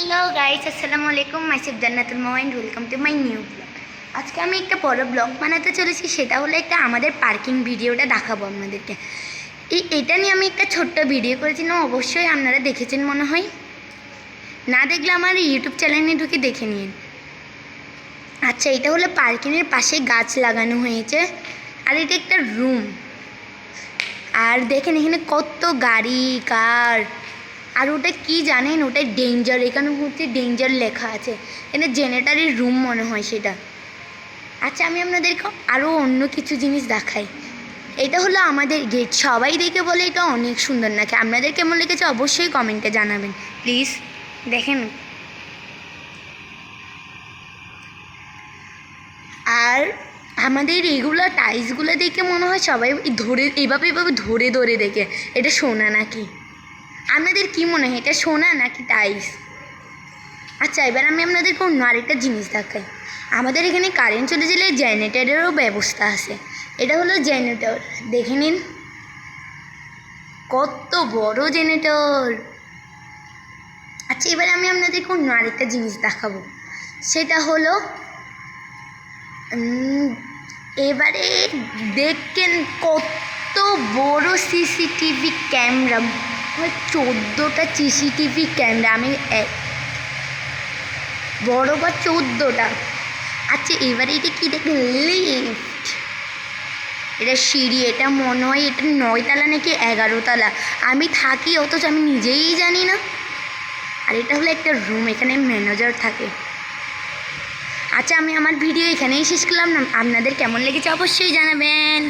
Hello guys, আসসালামু আলাইকুম। Myself জান্নাতুল মোমিন, welcome to my new blog. আজকে আমি একটা বড় ব্লগ বানাতে চলেছি। সেটা হলো একটা আমাদের পার্কিং ভিডিওটা দেখাবো আপনাদেরকে। এটা নিয়ে আমি একটা ছোট্ট ভিডিও করেছিলাম, অবশ্যই আপনারা দেখেছেন মনে হয়। না দেখলে আমার ইউটিউব চ্যানেলে ঢুকে দেখে নিন। আচ্ছা, এটা হলো পার্কিংয়ের পাশে গাছ লাগানো হয়েছে, আর এটা একটা রুম। আর দেখেন এখানে কত গাড়ি, কার। আর ওটা কি জানেন, ওটা ডেঞ্জার। এখানে হচ্ছে ডেঞ্জার লেখা আছে। এখানে জেনারেটরের রুম মনে হয় সেটা। আচ্ছা, আমি আপনাদেরকে আরও অন্য কিছু জিনিস দেখাই। এটা হলো আমাদের গেট। সবাই দেখে বলে এটা অনেক সুন্দর নাকি। আপনাদের কেমন লেগেছে অবশ্যই কমেন্টে জানাবেন প্লিজ। দেখেন, আর আমাদের এইগুলো টাইলসগুলো দেখে মনে হয় সবাই ধরে এভাবে ধরে ধরে দেখে এটা সোনা নাকি। আপনাদের কি মনে হয়, এটা সোনা নাকি টাইলস? আচ্ছা, এবার আমি আপনাদেরকে অন্য আরেকটা জিনিস দেখাই। আমাদের এখানে কারেন্ট চলে গেলে জেনারেটরেরও ব্যবস্থা আছে। এটা হলো জেনারেটর, দেখে নিন কত বড় জেনারেটর। আচ্ছা, এবার আমি আপনাদেরকে অন্য আরেকটা জিনিস দেখাবো। সেটা হলো এবারে দেখেন কত বড় সিসিটিভি ক্যামেরা। 14টা সিসিটিভি ক্যামেরা। আমি বড় বা 14টা। আচ্ছা, এবারে এটা কি দেখবেন, লিফট। এটা সিঁড়ি। এটা মনে হয় এটা 9 তলা নাকি 11 তলা। আমি থাকি অথচ আমি নিজেই জানি না। আর এটা হলো একটা রুম, এখানে ম্যানেজার থাকে। আচ্ছা, আমি আমার ভিডিও এখানেই শেষ করলাম। আপনাদের কেমন লেগেছে অবশ্যই জানাবেন।